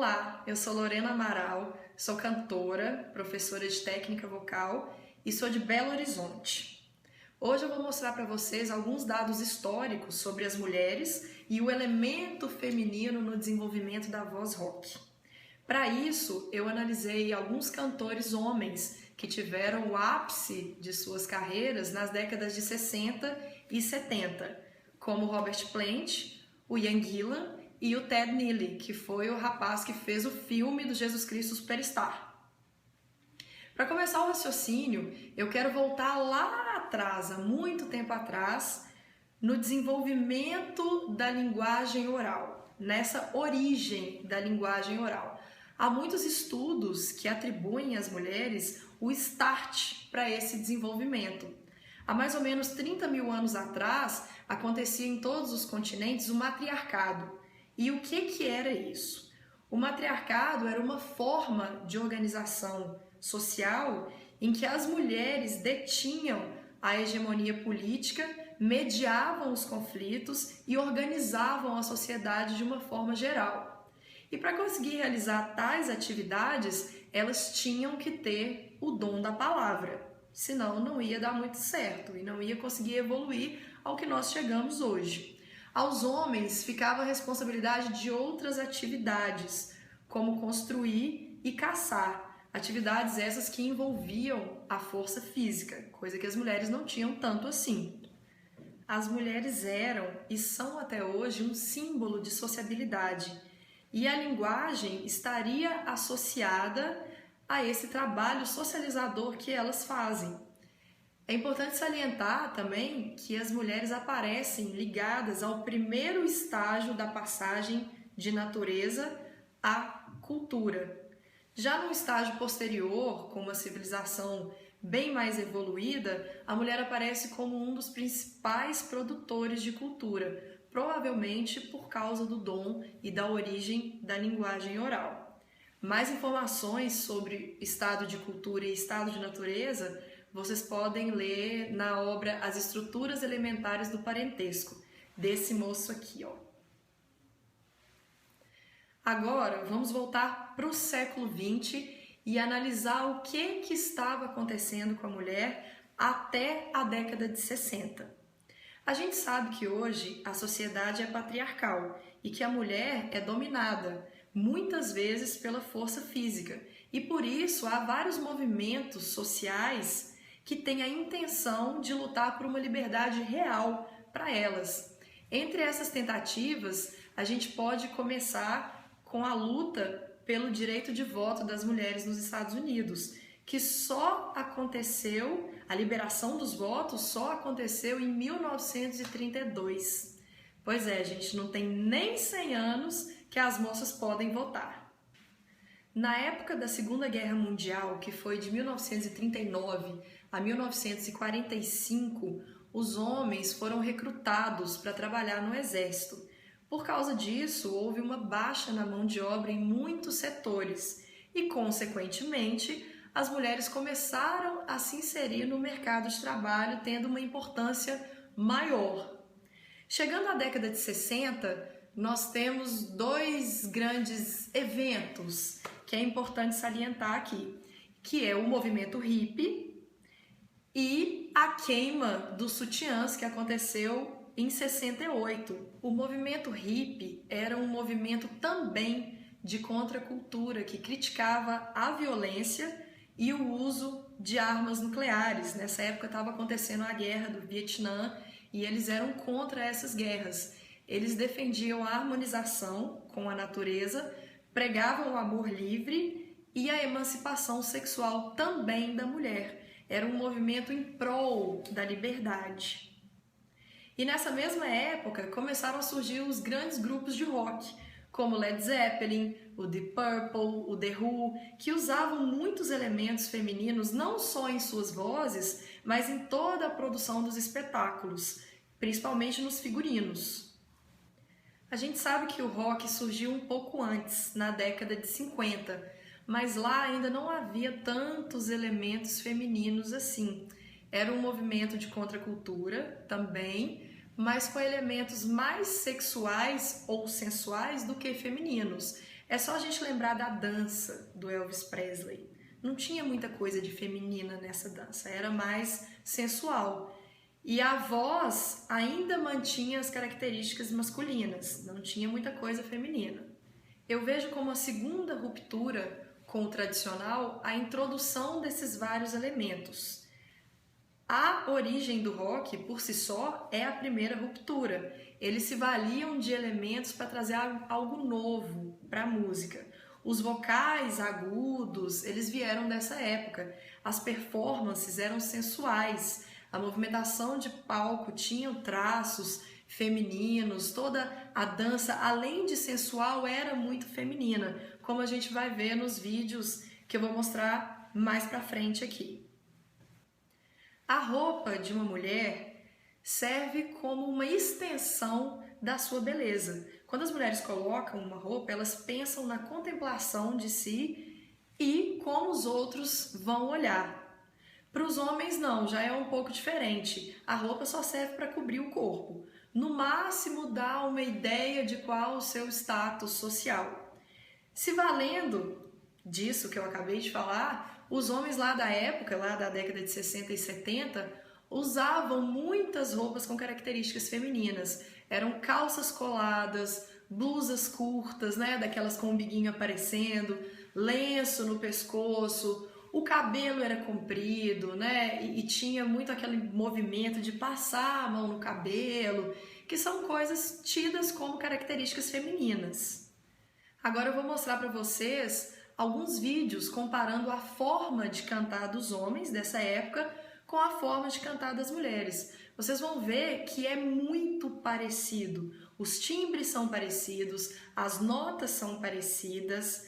Olá, eu sou Lorena Amaral, sou cantora, professora de técnica vocal e sou de Belo Horizonte. Hoje eu vou mostrar para vocês alguns dados históricos sobre as mulheres e o elemento feminino no desenvolvimento da voz rock. Para isso, eu analisei alguns cantores homens que tiveram o ápice de suas carreiras nas décadas de 60 e 70, como Robert Plant, o Ian Gillan e o Ted Neely, que foi o rapaz que fez o filme do Jesus Cristo Superstar. Para começar o raciocínio, eu quero voltar lá atrás, há muito tempo atrás, no desenvolvimento da linguagem oral, nessa origem da linguagem oral. Há muitos estudos que atribuem às mulheres o start para esse desenvolvimento. Há mais ou menos 30 mil anos atrás, acontecia em todos os continentes o matriarcado. E o que era isso? O matriarcado era uma forma de organização social em que as mulheres detinham a hegemonia política, mediavam os conflitos e organizavam a sociedade de uma forma geral. E para conseguir realizar tais atividades, elas tinham que ter o dom da palavra, senão não ia dar muito certo e não ia conseguir evoluir ao que nós chegamos hoje. Aos homens ficava a responsabilidade de outras atividades, como construir e caçar, atividades essas que envolviam a força física, coisa que as mulheres não tinham tanto assim. As mulheres eram e são até hoje um símbolo de sociabilidade, e a linguagem estaria associada a esse trabalho socializador que elas fazem. É importante salientar também que as mulheres aparecem ligadas ao primeiro estágio da passagem de natureza à cultura. Já no estágio posterior, com uma civilização bem mais evoluída, a mulher aparece como um dos principais produtores de cultura, provavelmente por causa do dom e da origem da linguagem oral. Mais informações sobre estado de cultura e estado de natureza vocês podem ler na obra As Estruturas Elementares do Parentesco, desse moço aqui, ó. Agora, vamos voltar para o século XX e analisar o que estava acontecendo com a mulher até a década de 60. A gente sabe que hoje a sociedade é patriarcal e que a mulher é dominada, muitas vezes pela força física, e por isso há vários movimentos sociais que têm a intenção de lutar por uma liberdade real para elas. Entre essas tentativas, a gente pode começar com a luta pelo direito de voto das mulheres nos Estados Unidos, que só aconteceu, a liberação dos votos só aconteceu em 1932. Pois é, gente, não tem nem 100 anos que as moças podem votar. Na época da Segunda Guerra Mundial, que foi de 1939 a 1945, os homens foram recrutados para trabalhar no exército. Por causa disso, houve uma baixa na mão de obra em muitos setores e, consequentemente, as mulheres começaram a se inserir no mercado de trabalho, tendo uma importância maior. Chegando à década de 60, nós temos dois grandes eventos que é importante salientar aqui, que é o movimento hippie e a queima dos sutiãs que aconteceu em 68. O movimento hippie era um movimento também de contracultura que criticava a violência e o uso de armas nucleares. Nessa época estava acontecendo a guerra do Vietnã e eles eram contra essas guerras. Eles defendiam a harmonização com a natureza, pregavam o amor livre e a emancipação sexual também da mulher. Era um movimento em prol da liberdade. E nessa mesma época começaram a surgir os grandes grupos de rock, como Led Zeppelin, o Deep Purple, o The Who, que usavam muitos elementos femininos não só em suas vozes, mas em toda a produção dos espetáculos, principalmente nos figurinos. A gente sabe que o rock surgiu um pouco antes, na década de 50, mas lá ainda não havia tantos elementos femininos assim. Era um movimento de contracultura também, mas com elementos mais sexuais ou sensuais do que femininos. É só a gente lembrar da dança do Elvis Presley. Não tinha muita coisa de feminina nessa dança, era mais sensual. E a voz ainda mantinha as características masculinas, não tinha muita coisa feminina. Eu vejo como a segunda ruptura com o tradicional a introdução desses vários elementos. A origem do rock, por si só, é a primeira ruptura. Eles se valiam de elementos para trazer algo novo para a música. Os vocais agudos, eles vieram dessa época. As performances eram sensuais. A movimentação de palco tinha traços femininos. Toda a dança, além de sensual, era muito feminina, como a gente vai ver nos vídeos que eu vou mostrar mais para frente aqui. A roupa de uma mulher serve como uma extensão da sua beleza. Quando as mulheres colocam uma roupa, elas pensam na contemplação de si e como os outros vão olhar. Para os homens não, já é um pouco diferente. A roupa só serve para cobrir o corpo. No máximo dá uma ideia de qual o seu status social. Se valendo disso que eu acabei de falar, os homens lá da época, lá da década de 60 e 70, usavam muitas roupas com características femininas. Eram calças coladas, blusas curtas, né, daquelas com o umbiguinho aparecendo, lenço no pescoço, o cabelo era comprido, né, e tinha muito aquele movimento de passar a mão no cabelo, que são coisas tidas como características femininas. Agora eu vou mostrar para vocês alguns vídeos comparando a forma de cantar dos homens dessa época com a forma de cantar das mulheres. Vocês vão ver que é muito parecido. Os timbres são parecidos, as notas são parecidas.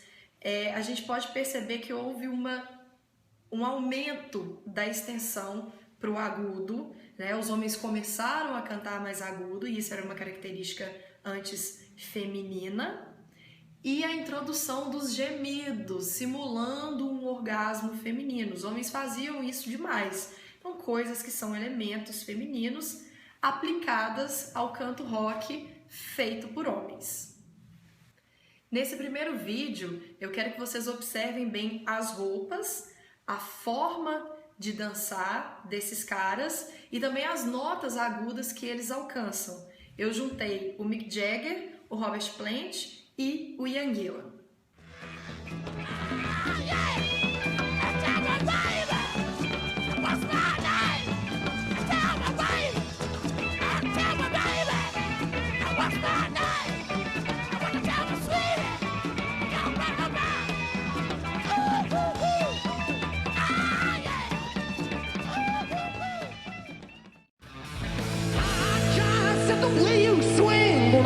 A gente pode perceber que houve um aumento da extensão para o agudo, né? Os homens começaram a cantar mais agudo, e isso era uma característica antes feminina. E a introdução dos gemidos, simulando um orgasmo feminino. Os homens faziam isso demais. Então, coisas que são elementos femininos aplicadas ao canto rock feito por homens. Nesse primeiro vídeo, eu quero que vocês observem bem as roupas, a forma de dançar desses caras e também as notas agudas que eles alcançam. Eu juntei o Mick Jagger, o Robert Plant e o Ian Gillan.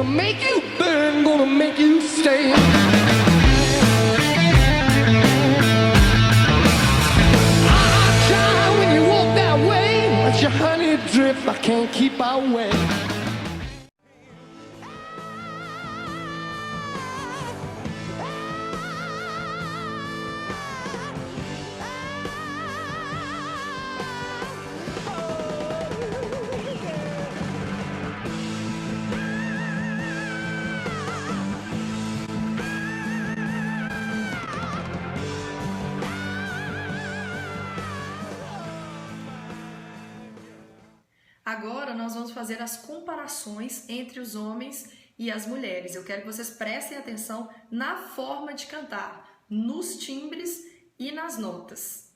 Make you burn, gonna make you stay. I try when you walk that way, but your honey drip, I can't keep away. Agora nós vamos fazer as comparações entre os homens e as mulheres. Eu quero que vocês prestem atenção na forma de cantar, nos timbres e nas notas.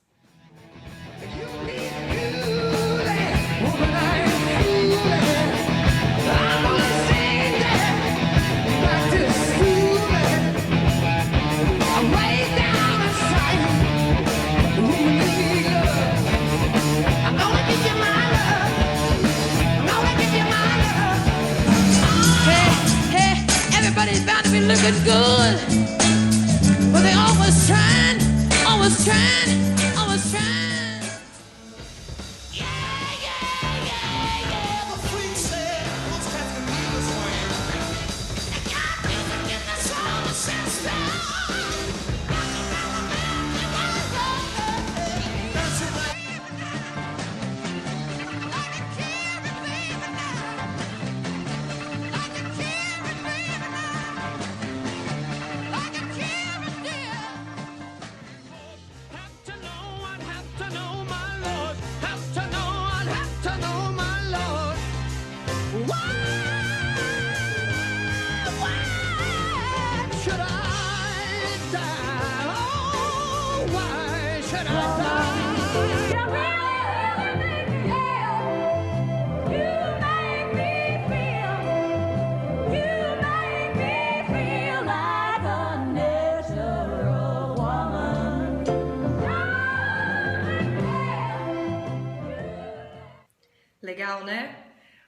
Everybody's bound to be looking good, but they always trying, always trying, always trying. Yeah, yeah, yeah, yeah. The freak said, what's happening to this way? I got music in the soul of sense now. Like a Legal, né?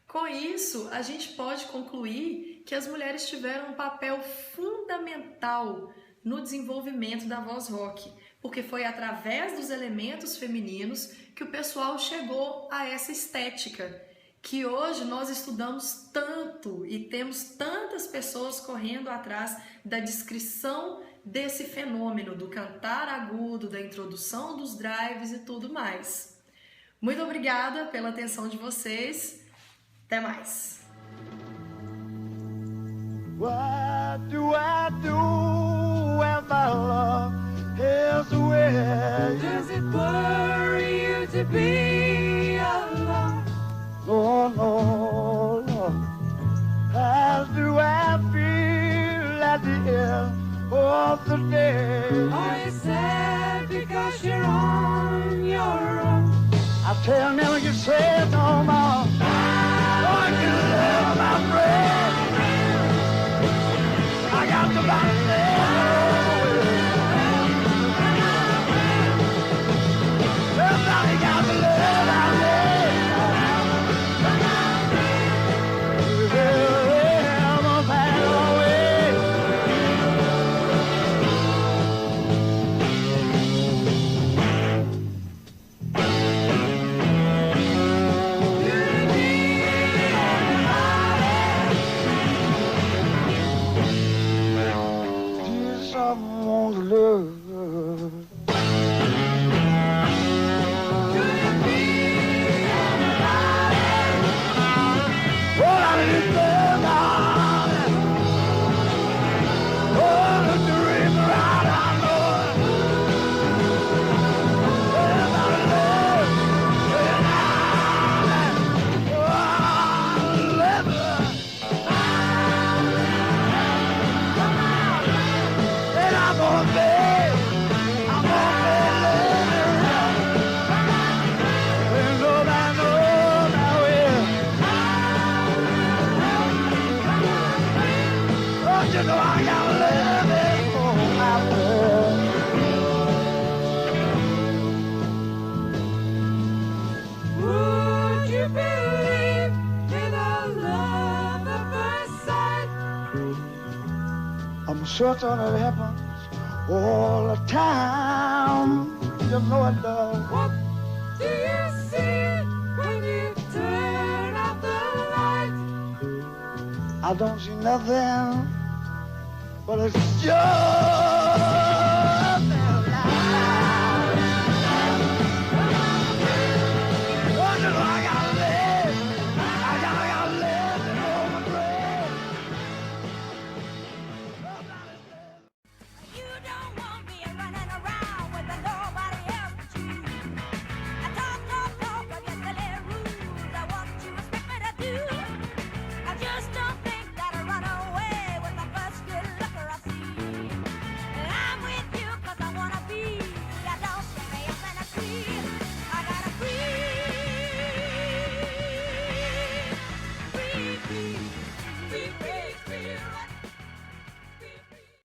Com isso, a gente pode concluir que as mulheres tiveram um papel fundamental no desenvolvimento da voz rock, porque foi através dos elementos femininos que o pessoal chegou a essa estética, que hoje nós estudamos tanto e temos tantas pessoas correndo atrás da descrição desse fenômeno, do cantar agudo, da introdução dos drives e tudo mais. Muito obrigada pela atenção de vocês. Até mais. What do I do when my love is away? Does it worry you to be alone? No, no, no. How do I feel at the end of the day? Are you sad because you're on your own? I tell them you say no more. Oh, you love my friend. I got to buy somebody got to love out there. Well, pass away. Dear someone's love. You know I gotta love it for my world. Would you believe in a love at first sight? I'm certain it happens all the time. You know it does. What do you see when you turn out the light? I don't see nothing, but it's just